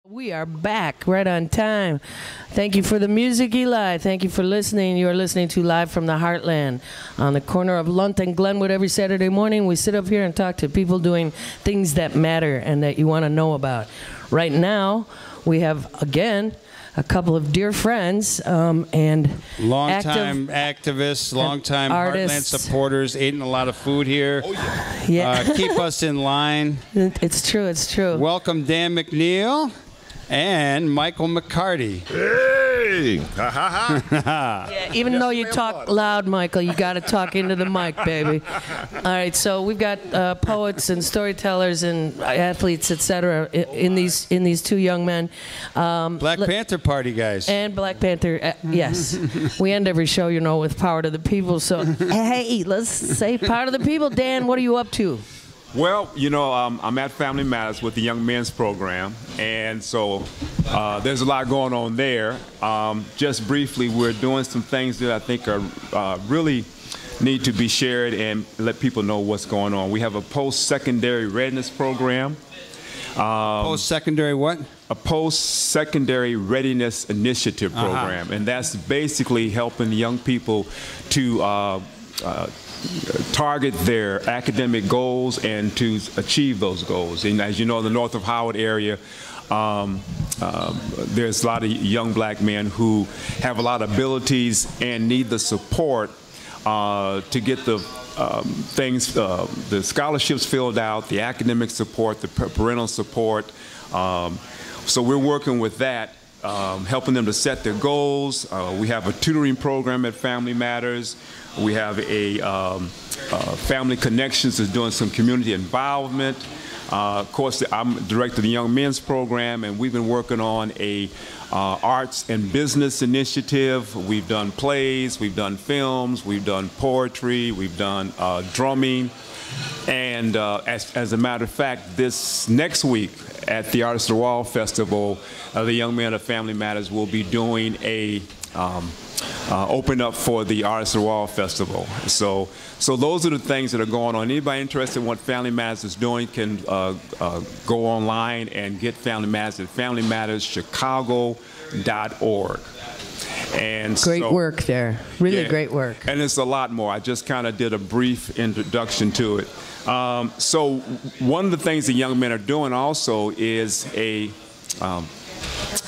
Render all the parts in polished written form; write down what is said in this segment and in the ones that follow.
We are back right on time. Thank you for the music, Eli. Thank you for listening. You are listening to Live from the Heartland on the corner of Lunt and Glenwood every Saturday morning. We sit up here and talk to people doing things that matter and that you want to know about. Right now, we have, again, a couple of dear friends and longtime activists, longtime Heartland supporters, eating a lot of food here. Oh, yeah. Keep us in line. It's true, it's true. Welcome Dan McNeil and Michael McCarty. Hey! Ha ha ha! Yeah, even though you talk loud, Michael, you got to talk into the mic, baby. All right, so we've got poets and storytellers and athletes, etc. in these two young men. Black Panther Party guys. And Black Panther, yes. We end every show, you know, with power to the people. So hey, let's say power to the people. Dan, what are you up to? Well, you know, I'm at Family Matters with the Young Men's Program, and so there's a lot going on there. Just briefly, we're doing some things that I think are really need to be shared and let people know what's going on. We have a post-secondary readiness program. Post-secondary what? A post-secondary readiness initiative program, and that's basically helping young people to target their academic goals and to achieve those goals. And as you know, in the north of Howard area, there's a lot of young black men who have a lot of abilities and need the support to get the the scholarships filled out, the academic support, the parental support. So we're working with that, helping them to set their goals. We have a tutoring program at Family Matters. We have a Family Connections that's doing some community involvement. Of course, I'm director of the Young Men's Program, and we've been working on a arts and business initiative. We've done plays, we've done films, we've done poetry, we've done drumming. And as a matter of fact, this next week at the Artists of the Wall Festival, the young men of Family Matters will be doing a open up for the Artists of the Wall Festival. So those are the things that are going on. Anybody interested in what Family Matters is doing can go online and get Family Matters at FamilyMattersChicago.org. And great work there. Really great work. And it's a lot more. I just kind of did a brief introduction to it. So one of the things the young men are doing also is a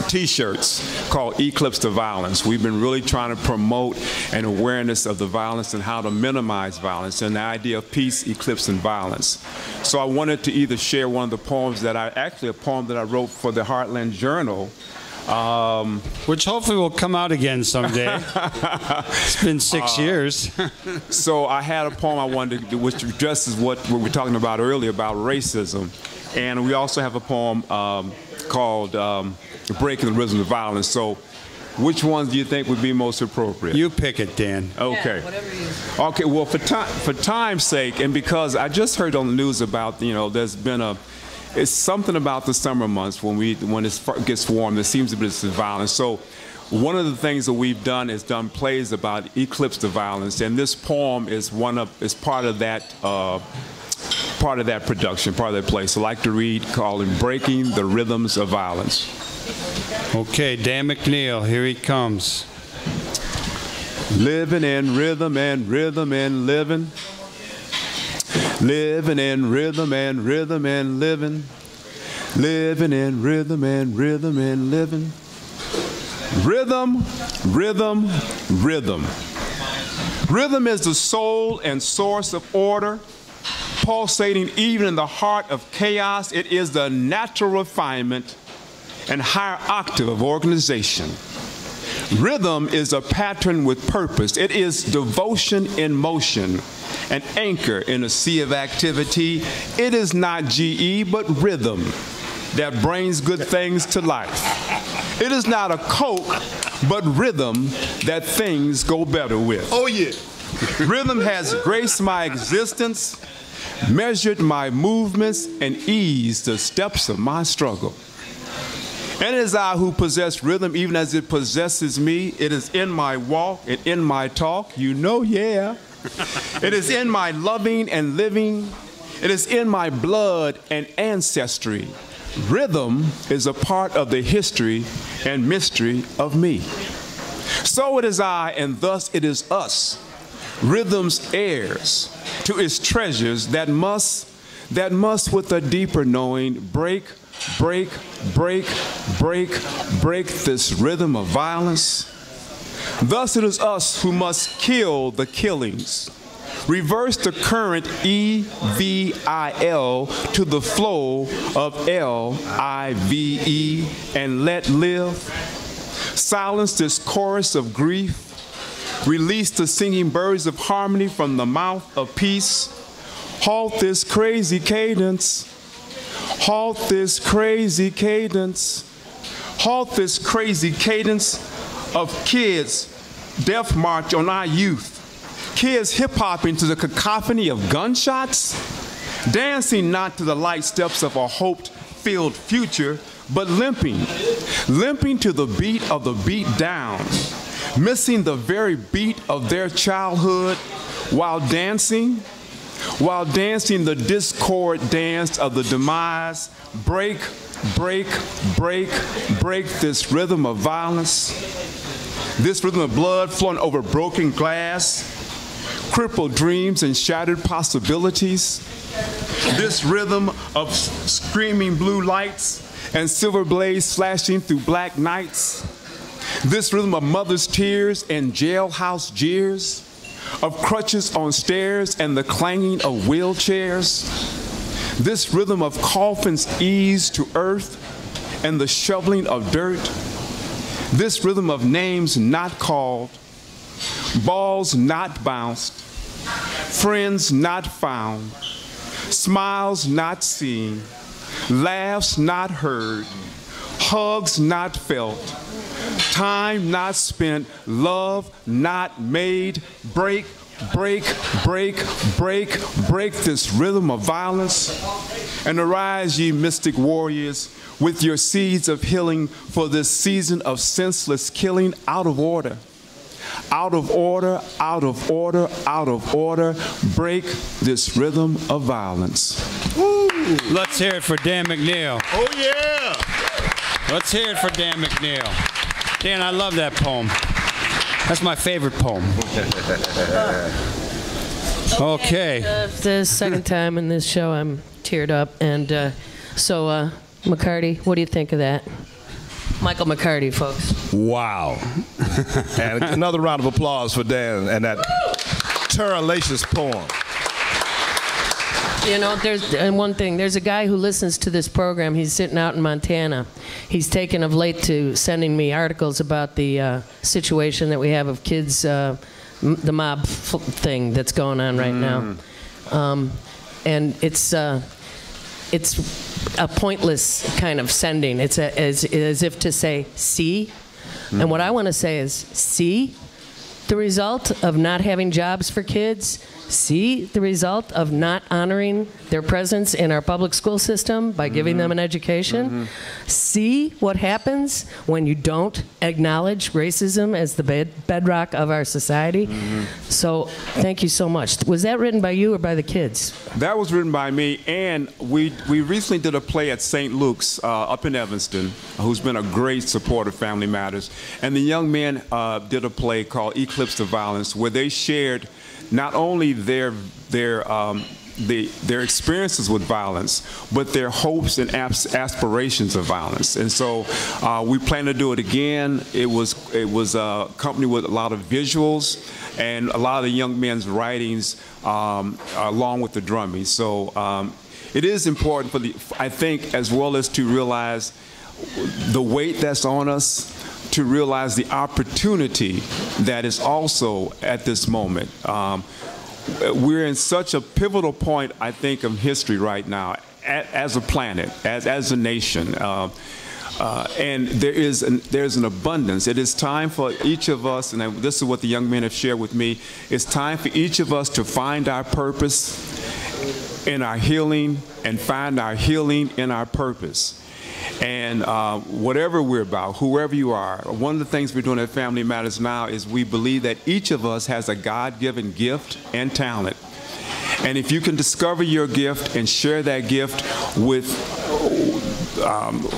T-shirts called Eclipse the Violence. We've been really trying to promote an awareness of the violence and how to minimize violence and the idea of peace eclipsing violence. So I wanted to either share one of the poems that a poem that I wrote for the Heartland Journal, which hopefully will come out again someday. It's been 6 years. So I had a poem I wanted to do, which addresses what we were talking about earlier about racism. And we also have a poem called Breaking the Rhythm of Violence. So which ones do you think would be most appropriate? You pick it, Dan. Okay. Yeah, whatever you... Okay, well, for time's sake, and because I just heard on the news about, you know, there's been it's something about the summer months when it gets warm, there seems to be this violence. So one of the things that we've done is done plays about eclipse the violence, and this poem is part of that production, part of that play. So I like to read called Breaking the Rhythms of Violence. Okay, Dan McNeil, here he comes. Living in rhythm and rhythm and living. Living in rhythm and rhythm and living. Living in rhythm and rhythm and living. Rhythm, rhythm, rhythm. Rhythm is the soul and source of order, pulsating even in the heart of chaos. It is the natural refinement and higher octave of organization. Rhythm is a pattern with purpose. It is devotion in motion, an anchor in a sea of activity. It is not GE, but rhythm that brings good things to life. It is not a Coke, but rhythm that things go better with. Oh, yeah. Rhythm has graced my existence, measured my movements, and eased the steps of my struggle. And it is I who possess rhythm, even as it possesses me. It is in my walk and in my talk, you know, yeah. It is in my loving and living. It is in my blood and ancestry. Rhythm is a part of the history and mystery of me. So it is I, and thus it is us, rhythm's heirs to its treasures that must with a deeper knowing break this rhythm of violence. Thus it is us who must kill the killings, reverse the current EVIL to the flow of LIVE, and let live. Silence this chorus of grief. Release the singing birds of harmony from the mouth of peace. Halt this crazy cadence. Halt this crazy cadence. Halt this crazy cadence of kids death march on our youth. Kids hip-hopping to the cacophony of gunshots, dancing not to the light steps of a hope-filled future, but limping to the beat of the beat down, missing the very beat of their childhood while dancing the discord dance of the demise. Break this rhythm of violence, this rhythm of blood flowing over broken glass, crippled dreams and shattered possibilities, this rhythm of screaming blue lights and silver blades flashing through black nights, this rhythm of mothers' tears and jailhouse jeers, of crutches on stairs and the clanging of wheelchairs, this rhythm of coffins eased to earth and the shoveling of dirt, this rhythm of names not called, balls not bounced, friends not found, smiles not seen, laughs not heard, hugs not felt, time not spent, love not made. Break this rhythm of violence, and arise, ye mystic warriors, with your seeds of healing for this season of senseless killing. Out of order, out of order, out of order, out of order. Break this rhythm of violence. Woo. Let's hear it for Dan McNeil. Oh, yeah. Let's hear it for Dan McNeil. Dan, I love that poem. That's my favorite poem. Okay. The second time in this show, I'm teared up. And so, McCarty, what do you think of that? Michael McCarty, folks. Wow. And another round of applause for Dan and that terralacious poem. You know, there's one thing. There's a guy who listens to this program. He's sitting out in Montana. He's taken of late to sending me articles about the situation that we have of kids, the mob thing that's going on right now. And it's a pointless kind of sending. It's as if to say, see? And what I want to say is, see the result of not having jobs for kids? See the result of not honoring their presence in our public school system by giving them an education? See what happens when you don't acknowledge racism as the bedrock of our society? So thank you so much. Was that written by you or by the kids? That was written by me, and we recently did a play at St. Luke's up in Evanston, who's been a great supporter of Family Matters. And the young men did a play called Eclipse of Violence, where they shared not only their experiences with violence, but their hopes and aspirations of violence. And so we plan to do it again. It was accompanied with a lot of visuals and a lot of the young men's writings along with the drumming. So it is important I think, as well as to realize the weight that's on us, to realize the opportunity that is also at this moment. We're in such a pivotal point, I think, of history right now, as a planet, as a nation. And there's an abundance. It is time for each of us, and this is what the young men have shared with me, it's time for each of us to find our purpose in our healing and find our healing in our purpose. And whatever we're about, whoever you are, one of the things we're doing at Family Matters now is we believe that each of us has a God-given gift and talent. And if you can discover your gift and share that gift with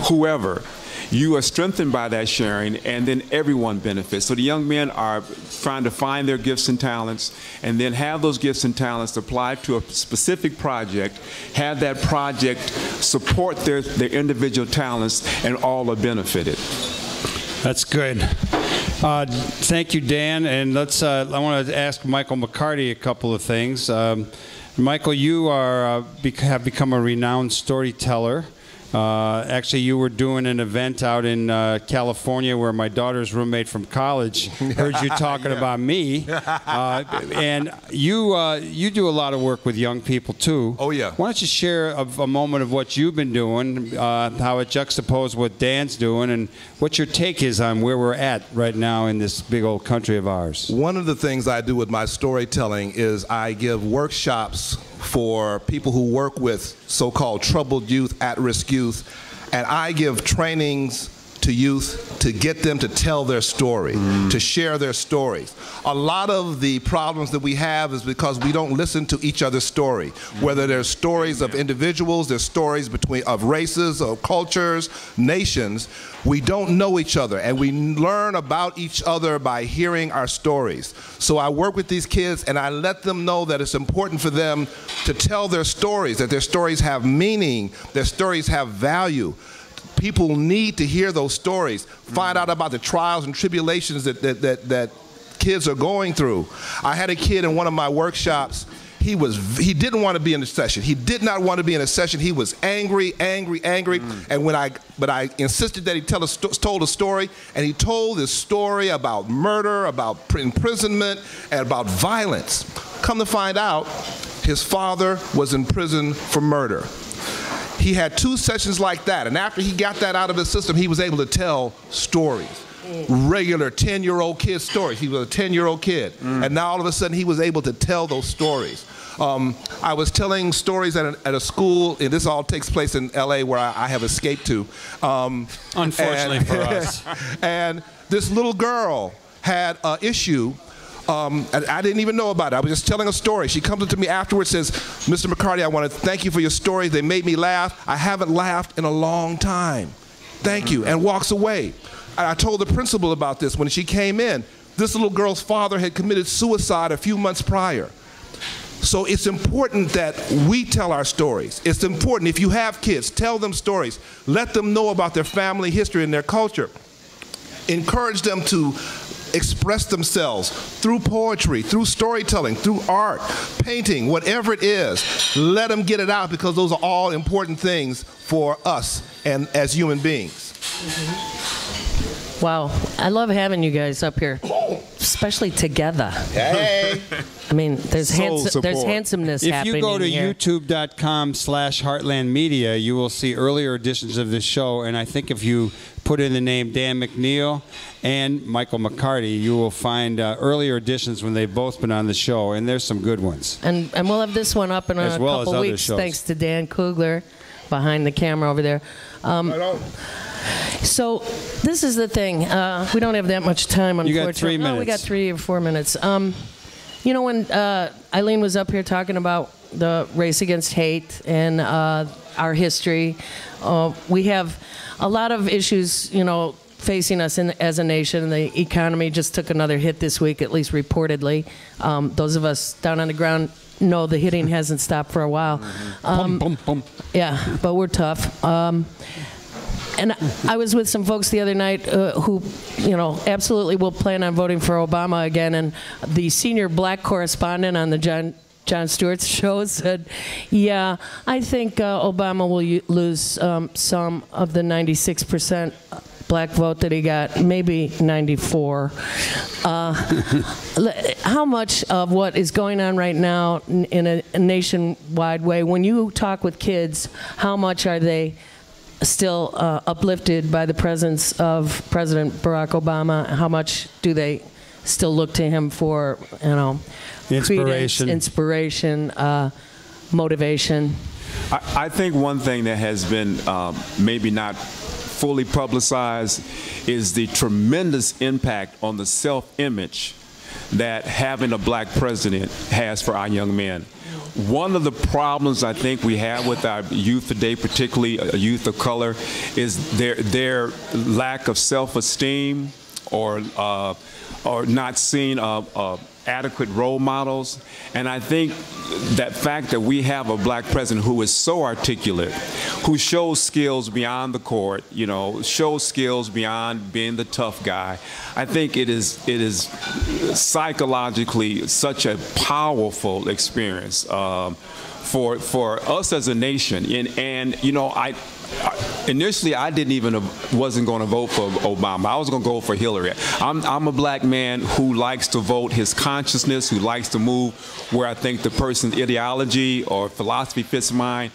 whoever, you are strengthened by that sharing, and then everyone benefits. So the young men are trying to find their gifts and talents, and then have those gifts and talents applied to a specific project, have that project support their individual talents, and all are benefited. That's good. Thank you, Dan. And let's. I want to ask Michael McCarty a couple of things. Michael, you have become a renowned storyteller. Actually, you were doing an event out in California where my daughter's roommate from college heard you talking about me. And you do a lot of work with young people, too. Oh, yeah. Why don't you share a moment of what you've been doing, how it juxtaposes what Dan's doing, and what your take is on where we're at right now in this big old country of ours. One of the things I do with my storytelling is I give workshops for people who work with so-called troubled youth, at-risk youth, and I give trainings to youth to get them to tell their story, to share their stories. A lot of the problems that we have is because we don't listen to each other's story, whether there's stories of individuals, there's stories of races, of cultures, nations. We don't know each other, and we learn about each other by hearing our stories. So I work with these kids, and I let them know that it's important for them to tell their stories, that their stories have meaning, their stories have value. People need to hear those stories, find out about the trials and tribulations that kids are going through. I had a kid in one of my workshops. He didn't want to be in a session. He did not want to be in a session. He was angry. And but I insisted that he told a story, and he told this story about murder, about imprisonment, and about violence. Come to find out, his father was in prison for murder. He had 2 sessions like that, and after he got that out of his system, he was able to tell stories. Regular 10-year-old kid stories. He was a 10-year-old kid, and now all of a sudden he was able to tell those stories. I was telling stories at a school, and this all takes place in LA where I have escaped to. Unfortunately for us. And this little girl had an issue. And I didn't even know about it. I was just telling a story. She comes up to me afterwards, says, "Mr. McCarty, I want to thank you for your story. They made me laugh. I haven't laughed in a long time. Thank you," and walks away. I told the principal about this when she came in. This little girl's father had committed suicide a few months prior. So it's important that we tell our stories. It's important, if you have kids, tell them stories. Let them know about their family history and their culture. Encourage them to express themselves through poetry, through storytelling, through art, painting, whatever it is. Let them get it out, because those are all important things for us and as human beings. Wow, I love having you guys up here, especially together. Hey! I mean, there's handsomeness happening. If you go to here. youtube.com/heartlandmedia, you will see earlier editions of this show, and I think if you put in the name Dan McNeil and Michael McCarty, you will find earlier editions when they've both been on the show, and there's some good ones. And we'll have this one up in a couple weeks, thanks to Dan Kugler behind the camera over there. So this is the thing. We don't have that much time, unfortunately. You got 3 minutes. Oh, we got 3 or 4 minutes. You know, when Eileen was up here talking about the race against hate and our history, we have a lot of issues, you know, facing us as a nation. The economy just took another hit this week, at least reportedly. Those of us down on the ground know the hitting hasn't stopped for a while. Yeah, but we're tough. And I was with some folks the other night who, you know, absolutely will plan on voting for Obama again. And the senior black correspondent on the Jon Stewart's show said, yeah, I think Obama will lose some of the 96% black vote that he got, maybe 94. How much of what is going on right now in a nationwide way, when you talk with kids, how much are they still uplifted by the presence of President Barack Obama? How much do they still look to him for, you know, inspiration, motivation? I think one thing that has been maybe not fully publicized is the tremendous impact on the self-image that having a black president has for our young men. one of the problems I think we have with our youth today, particularly youth of color, is their lack of self-esteem or not seeing adequate role models. And I think that fact that we have a black president who is so articulate, who shows skills beyond the court, you know, shows skills beyond being the tough guy, I think it is psychologically such a powerful experience for us as a nation. And you know, initially, I wasn't going to vote for Obama. I was going to go for Hillary. I'm a black man who likes to vote his consciousness, who likes to move where I think the person's ideology or philosophy fits mine.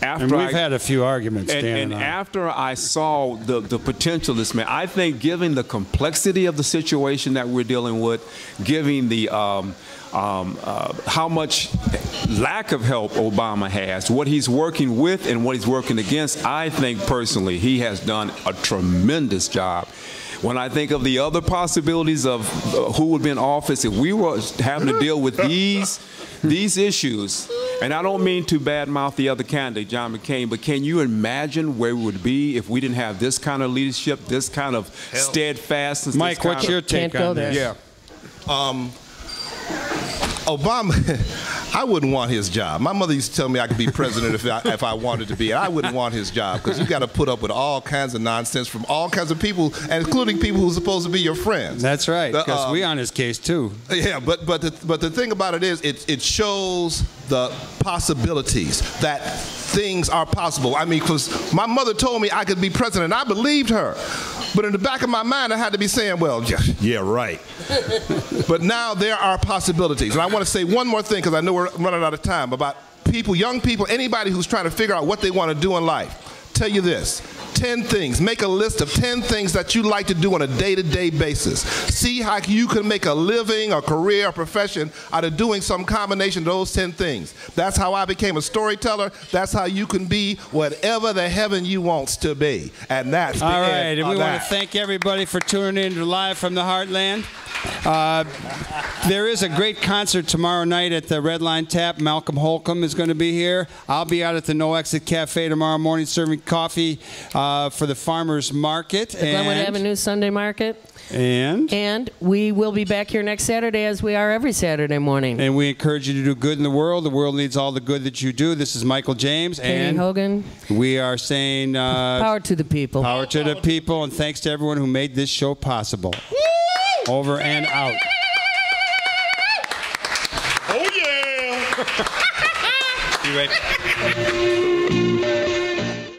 And we've had a few arguments, Dan and after I saw the potential of this man, I think given the complexity of the situation that we're dealing with, given the how much lack of help Obama has, what he's working with and what he's working against, I think personally he has done a tremendous job. When I think of the other possibilities of who would be in office, if we were having to deal with these issues, and I don't mean to badmouth the other candidate, John McCain, but can you imagine where we would be if we didn't have this kind of leadership, this kind of steadfastness? Mike, what's your take on this? Yeah. Obama, I wouldn't want his job. My mother used to tell me I could be president if I wanted to be, and I wouldn't want his job because you got to put up with all kinds of nonsense from all kinds of people, and including people who are supposed to be your friends. That's right, because we on his case too. Yeah, but the thing about it is, it shows the possibilities that things are possible. I mean, because my mother told me I could be president, and I believed her. But in the back of my mind, I had to be saying, well, yeah, right. But now there are possibilities. And I want to say one more thing, because I know we're running out of time, about people, young people, anybody who's trying to figure out what they want to do in life. Tell you this. 10 things. Make a list of 10 things that you like to do on a day-to-day basis. See how you can make a living, a career, a profession out of doing some combination of those 10 things. That's how I became a storyteller. That's how you can be whatever the heaven you wants to be. And that's the all right, end and we of want that. to thank everybody for tuning in to Live from the Heartland. There is a great concert tomorrow night at the Red Line Tap. Malcolm Holcomb is going to be here. I'll be out at the No Exit Cafe tomorrow morning serving coffee for the farmers market. The Glenwood Avenue Sunday Market. And we will be back here next Saturday, as we are every Saturday morning. And we encourage you to do good in the world. The world needs all the good that you do. This is Michael James. Katie and Hogan. We are saying power to the people. Power to the people. And thanks to everyone who made this show possible. Over and out. Oh, yeah. You ready?